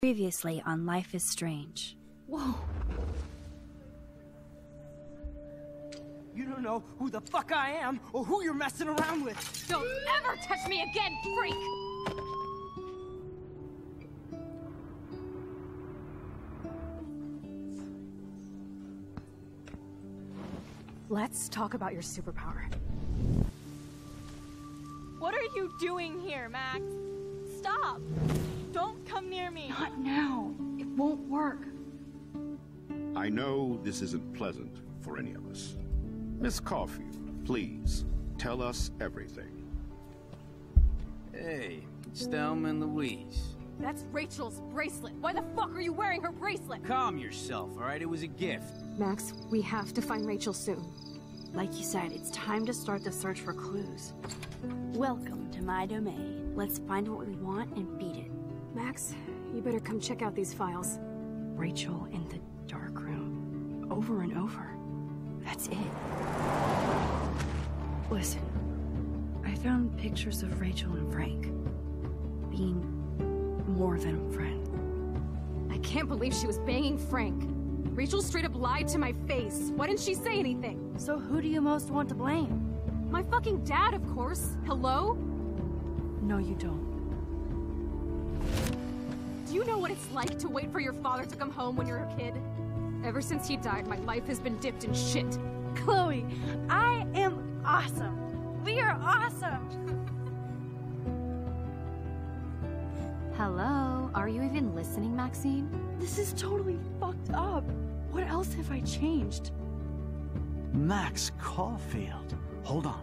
Previously on Life is Strange. Whoa. You don't know who the fuck I am or who you're messing around with. Don't ever touch me again, freak! Let's talk about your superpower. What are you doing here, Max? Stop! Don't come near me! Not now. It won't work. I know this isn't pleasant for any of us. Miss Caulfield, please, tell us everything. Hey, it's Thelma and Louise. That's Rachel's bracelet. Why the fuck are you wearing her bracelet? Calm yourself, alright? It was a gift. Max, we have to find Rachel soon. Like you said, it's time to start the search for clues. Welcome to my domain. Let's find what we want and beat it. Max, you better come check out these files. Rachel in the dark room. Over and over. That's it. Listen, I found pictures of Rachel and Frank being more than a friend. I can't believe she was banging Frank. Rachel straight up lied to my face. Why didn't she say anything? So who do you most want to blame? My fucking dad, of course. Hello? No, you don't. Do you know what it's like to wait for your father to come home when you're a kid? Ever since he died, my life has been dipped in shit. Chloe, I am awesome! We are awesome! Hello? Are you even listening, Maxine? This is totally fucked up. What else have I changed? Max Caulfield. Hold on.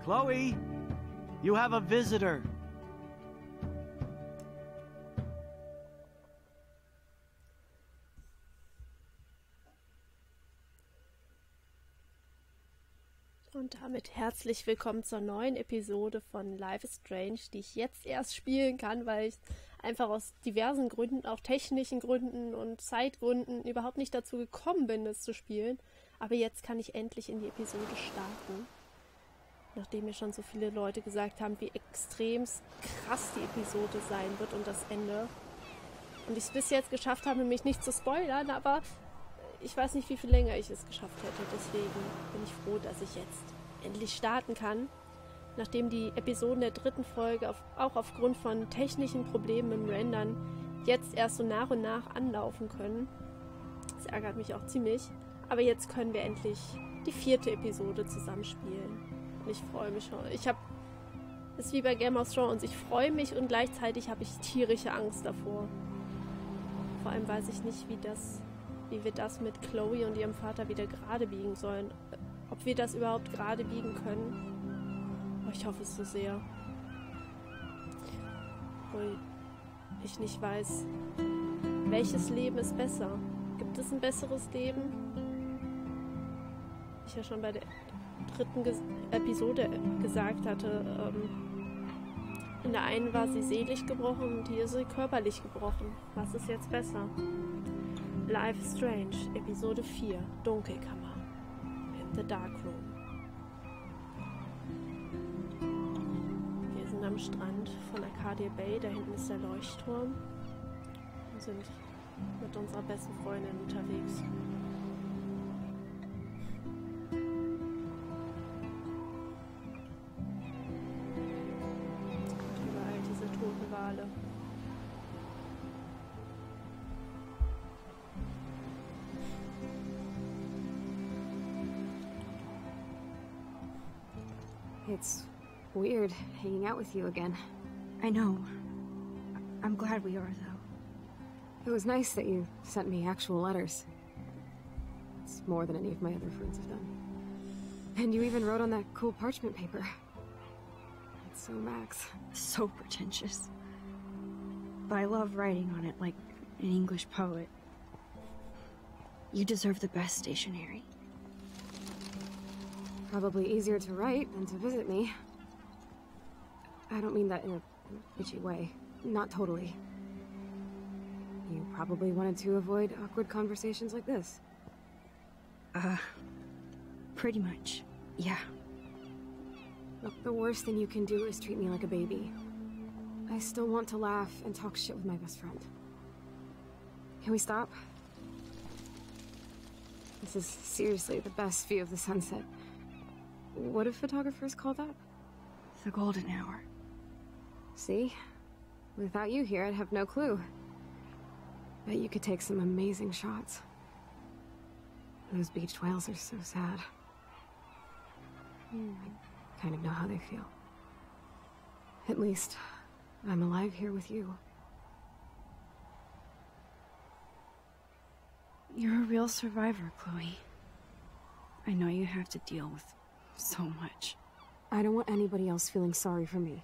Chloe, you have a visitor. Und damit herzlich willkommen zur neuen Episode von Life is Strange, die ich jetzt erst spielen kann, weil ich einfach aus diversen Gründen, auch technischen Gründen und Zeitgründen, überhaupt nicht dazu gekommen bin, es zu spielen. Aber jetzt kann ich endlich in die Episode starten. Nachdem mir schon so viele Leute gesagt haben, wie extrem krass die Episode sein wird und das Ende. Und ich es bis jetzt geschafft habe, mich nicht zu spoilern, aber ich weiß nicht, wie viel länger ich es geschafft hätte. Deswegen bin ich froh, dass ich jetzt endlich starten kann. Nachdem die Episoden der dritten Folge auch aufgrund von technischen Problemen im Rendern jetzt erst so nach und nach anlaufen können. Das ärgert mich auch ziemlich. Aber jetzt können wir endlich die vierte Episode zusammenspielen. Und ich freue mich schon. Es ist wie bei Game of Thrones. Ich freue mich und gleichzeitig habe ich tierische Angst davor. Vor allem weiß ich nicht, wie wir das mit Chloe und ihrem Vater wieder gerade biegen sollen. Ob wir das überhaupt gerade biegen können. Aber ich hoffe es so sehr. Obwohl ich nicht weiß, welches Leben ist besser. Gibt es ein besseres Leben? Ich ja schon bei der dritten Episode gesagt hatte, in der einen war sie seelisch gebrochen und hier ist sie körperlich gebrochen. Was ist jetzt besser? Life is Strange, Episode 4, Dunkelkammer. In the Dark Room. Wir sind am Strand von Arcadia Bay, da hinten ist der Leuchtturm. Wir sind mit unserer besten Freundin unterwegs. Und überall diese toten Wale. It's weird hanging out with you again. I know. I'm glad we are, though. It was nice that you sent me actual letters. It's more than any of my other friends have done. And you even wrote on that cool parchment paper. It's so Max. So pretentious. But I love writing on it like an English poet. You deserve the best stationery. Probably easier to write than to visit me. I don't mean that in a bitchy way. Not totally. You probably wanted to avoid awkward conversations like this. Pretty much. Yeah. Look, the worst thing you can do is treat me like a baby. I still want to laugh and talk shit with my best friend. Can we stop? This is seriously the best view of the sunset. What do photographers call that? The golden hour. See? Without you here, I'd have no clue. Bet you could take some amazing shots. Those beached whales are so sad. I kind of know how they feel. At least, I'm alive here with you. You're a real survivor, Chloe. I know you have to deal with so much. I don't want anybody else feeling sorry for me.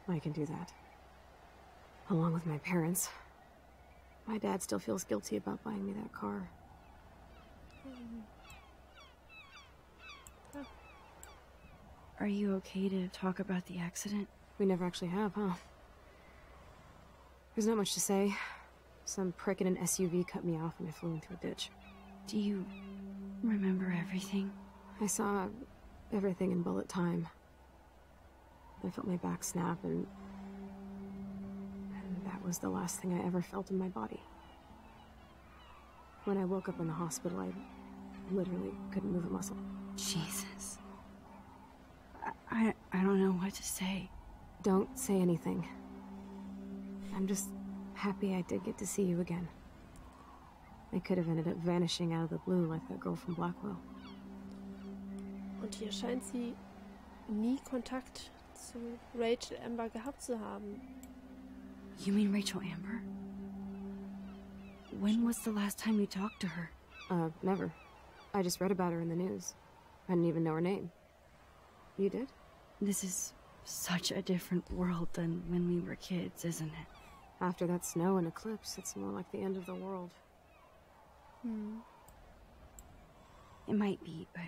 I can do that. Along with my parents. My dad still feels guilty about buying me that car. Are you okay to talk about the accident? We never actually have, huh? There's not much to say. Some prick in an SUV cut me off and I flew into a ditch. Do you remember everything? I saw everything in bullet time. I felt my back snap and that was the last thing I ever felt in my body. When I woke up in the hospital, I literally couldn't move a muscle. Jesus. I don't know what to say. Don't say anything. I'm just happy I did get to see you again. I could have ended up vanishing out of the blue like that girl from Blackwell. Und hier scheint sie nie Kontakt zu Rachel Amber gehabt zu haben. You mean Rachel Amber? When was the last time you talked to her? Never. I just read about her in the news. I didn't even know her name. You did? This is such a different world than when we were kids, isn't it? After that snow and eclipse, it's more like the end of the world. It might be, but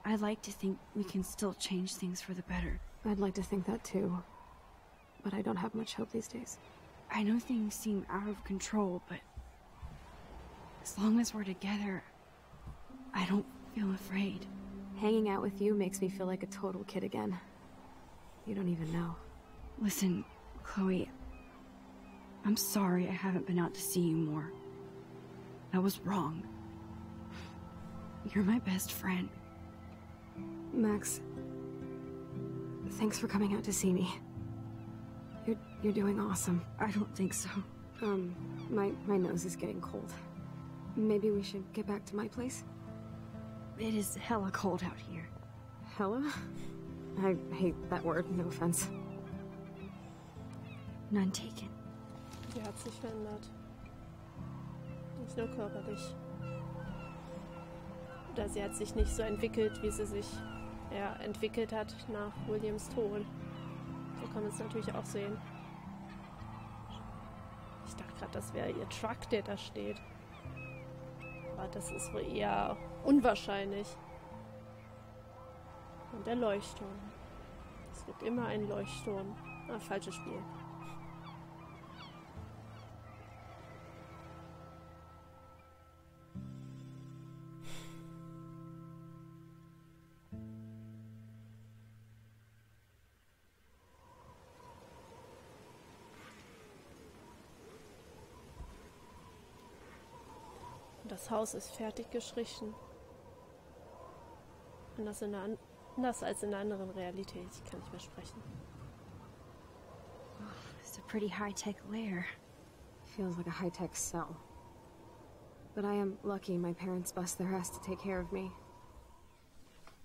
I'd like to think we can still change things for the better. I'd like to think that too, but I don't have much hope these days. I know things seem out of control, but as long as we're together, I don't feel afraid. Hanging out with you makes me feel like a total kid again. You don't even know. Listen, Chloe, I'm sorry I haven't been out to see you more. That was wrong. You're my best friend. Max, thanks for coming out to see me. You're doing awesome. I don't think so. My nose is getting cold. Maybe we should get back to my place? It is hella cold out here. Hella? I hate that word, no offense. None taken. Sie hat sich verändert. Nicht nur körperlich. Oder sie hat sich nicht so entwickelt, wie sie sich entwickelt hat nach Williams Tod. So kann man es natürlich auch sehen. Ich dachte gerade, das wäre ihr Truck, der da steht. Aber das ist wohl eher unwahrscheinlich. Und der Leuchtturm. Es gibt immer einen Leuchtturm. Ah, falsches Spiel. Das Haus ist fertig gestrichen. Anders als in einer anderen Realität. Ich kann nicht mehr sprechen. It's a pretty high-tech lair. Feels like a high-tech cell. But I am lucky my parents bust their ass to take care of me.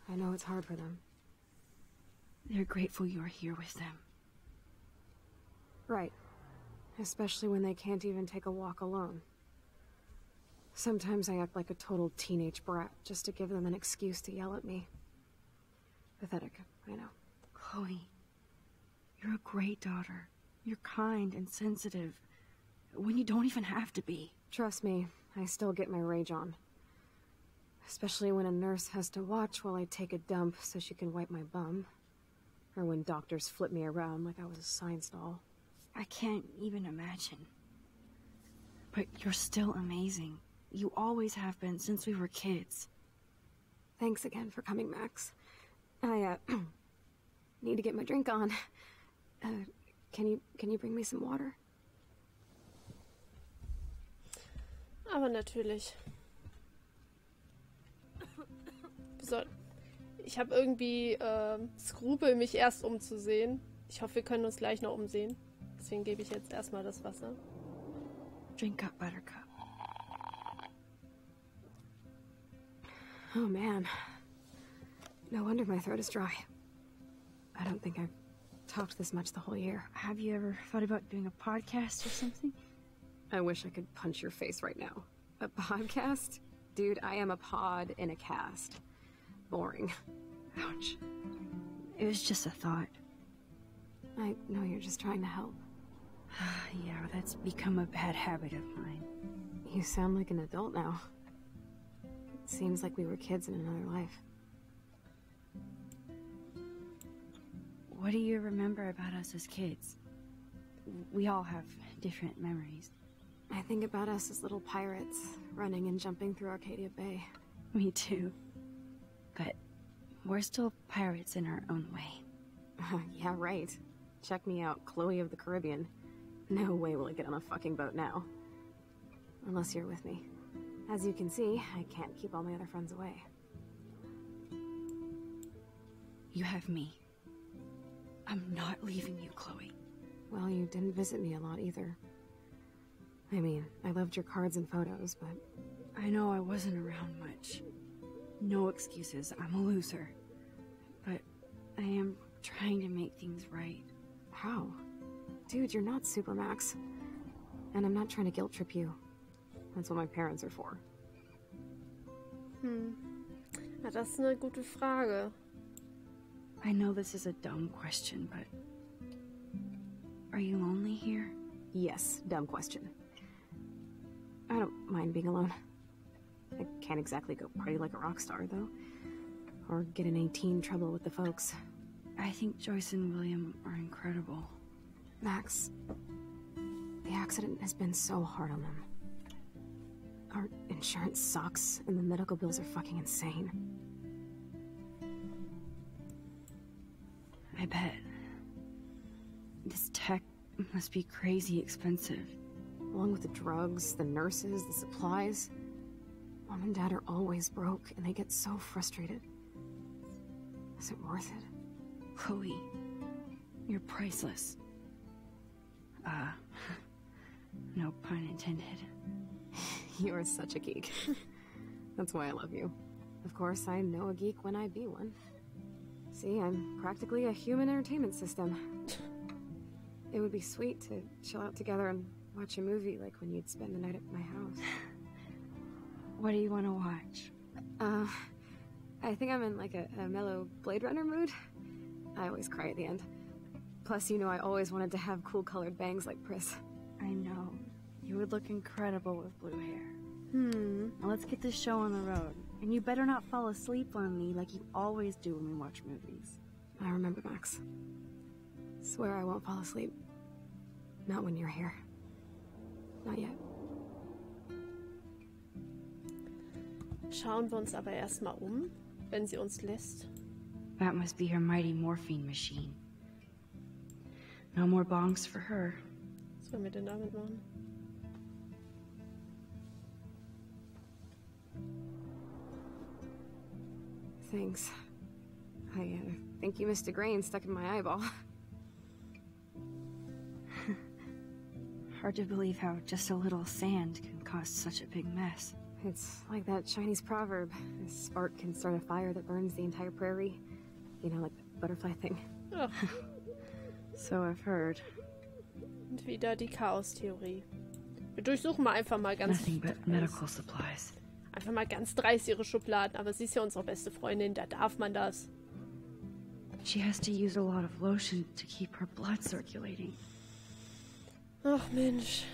I know it's hard for them. They're grateful you're here with them. Right. Especially when they can't even take a walk alone. Sometimes I act like a total teenage brat just to give them an excuse to yell at me. Pathetic, I know. Chloe, you're a great daughter. You're kind and sensitive, when you don't even have to be. Trust me, I still get my rage on. Especially when a nurse has to watch while I take a dump so she can wipe my bum. Or when doctors flip me around like I was a science doll. I can't even imagine. But you're still amazing. You always have been since we were kids. Thanks again for coming, Max. I, need to get my drink on. Can you bring me some water? Aber natürlich. Ich habe irgendwie Skrupel, mich erst umzusehen. Ich hoffe, wir können uns gleich noch umsehen. Deswegen gebe ich jetzt erstmal das Wasser. Drink up, Buttercup. Oh man. No wonder my throat is dry. I don't think I've talked this much the whole year. Have you ever thought about doing a podcast or something? I wish I could punch your face right now. A podcast? Dude, I am a pod in a cast. Boring. Ouch. It was just a thought. I know you're just trying to help. Yeah, that's become a bad habit of mine. You sound like an adult now. It seems like we were kids in another life. What do you remember about us as kids? We all have different memories. I think about us as little pirates, running and jumping through Arcadia Bay. Me too. But we're still pirates in our own way. Yeah, right. Check me out, Chloe of the Caribbean. No way will I get on a fucking boat now. Unless you're with me. As you can see, I can't keep all my other friends away. You have me. I'm not leaving you, Chloe. Well, you didn't visit me a lot either. I mean, I loved your cards and photos, but... I know I wasn't around much. No excuses, I'm a loser. But I am trying to make things right. How? Dude, you're not Supermax. And I'm not trying to guilt trip you. That's what my parents are for. Ja, das ist eine gute Frage. I know this is a dumb question, but... Are you lonely here? Yes, dumb question. I don't mind being alone. I can't exactly go party like a rock star, though. Or get in any teen trouble with the folks. I think Joyce and William are incredible. Max, the accident has been so hard on them. Our insurance sucks, and the medical bills are fucking insane. I bet. This tech must be crazy expensive. Along with the drugs, the nurses, the supplies. Mom and Dad are always broke, and they get so frustrated. Is it worth it? Chloe, you're priceless. No pun intended. You are such a geek. That's why I love you. Of course, I know a geek when I be one. See, I'm practically a human entertainment system. It would be sweet to chill out together and watch a movie like when you'd spend the night at my house. What do you want to watch? I think I'm in like a mellow Blade Runner mood. I always cry at the end. Plus, you know I always wanted to have cool colored bangs like Pris. I know. You would look incredible with blue hair. Now let's get this show on the road. And you better not fall asleep on me like you always do when we watch movies. I remember, Max. Swear I won't fall asleep. Not when you're here. Not yet. Schauen wir uns aber erstmal wenn sie uns lässt. That must be her mighty morphine machine. No more bongs for her. Was wollen wir denn damit machen? Thanks. I think you missed a grain stuck in my eyeball. Hard to believe how just a little sand can cause such a big mess. It's like that Chinese proverb. A spark can start a fire that burns the entire prairie. You know, like the butterfly thing. Ach. So I've heard. Und wieder die Chaos-Theorie. Wir durchsuchen mal einfach mal ganz... Nothing but medical supplies. Einfach mal ganz dreist ihre Schubladen, aber sie ist ja unsere beste Freundin, da darf man das. She has to use a lot of lotion to keep her blood circulating. Ach Mensch.